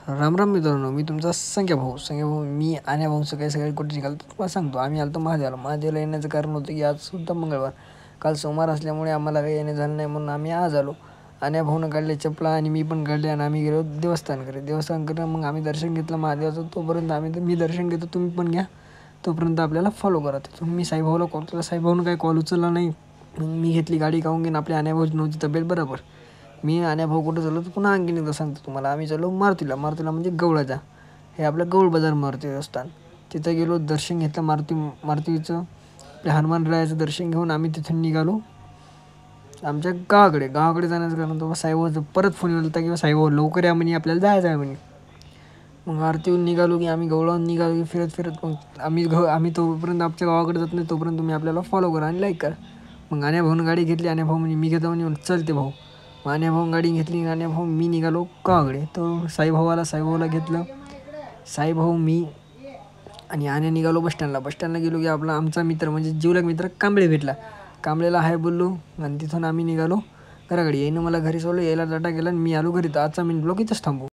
राम राम मित्रांनो, मी तुमचा संग्या भाऊ. मी आणि भाऊ सकाळी कुठे निघालो तर तुम्हाला सांगतो. आम्ही आलो महादेवाला येण्याचं कारण होतं की आज सुद्धा मंगळवार, काल सोमवार असल्यामुळे आम्हाला काही येणे झालं नाही, म्हणून आम्ही आज आलो. आणि भाऊनं काढले चपला आणि मी पण काढले आणि आम्ही गेलो देवस्थानकडे. मग आम्ही दर्शन घेतलं महादेवाचं. तोपर्यंत मी दर्शन घेतो, तुम्ही पण घ्या. तोपर्यंत आपल्याला फॉलो करा. तिथून मी साईभाऊला कॉल केला, साईभाऊनं काही कॉल उचलला नाही. मग मी घेतली गाडी काढून घेऊन आपल्या भाऊची नव्हती तब्येत बरोबर. मी आणि भाऊ कुठं चाललो तर पुन्हा आणखीन एकदा सांगतो तुम्हाला. आम्ही चाललो मारुतीला म्हणजे गवळाचा, हे आपलं गौळ बाजार मारुती देवस्थान. तिथं गेलो, दर्शन घेतलं मारुतीचं. आपल्या हनुमानरायाचं दर्शन घेऊन आम्ही तिथून निघालो आमच्या गावाकडे जाण्याचं कारण तो साईबाबाचा परत फोन येऊन होता की साईबाबा लवकर या म्हणे, आपल्याला जायचं आहे म्हणे. मग आरतीहून निघालो की आम्ही गवळाहून निघालो की फिरत मग आम्ही तोपर्यंत आमच्या गावाकडे जात नाही, तोपर्यंत तुम्ही आपल्याला फॉलो करा आणि लाईक करा. मग भाऊन गाडी घेतली. भाऊ म्हणजे मी घेतो आणि चलते भाऊ. मग भाऊ गाडी घेतली आणि भाऊ मी निघालो गावाकडे. तो साईभाऊला घेतलं. साईभाऊ मी आणि निघालो बसस्टँडला गेलो की आमचा मित्र म्हणजे जीवलग मित्र कांबळे भेटला. कांबळेला हाय बोललो आणि तिथून आम्ही निघालो घराकडे. यायनं मला घरी सोडलं, यायला डाटा गेला आणि मी आलो घरी. तर आजचा मी ब्लॉग इथंच थांबू.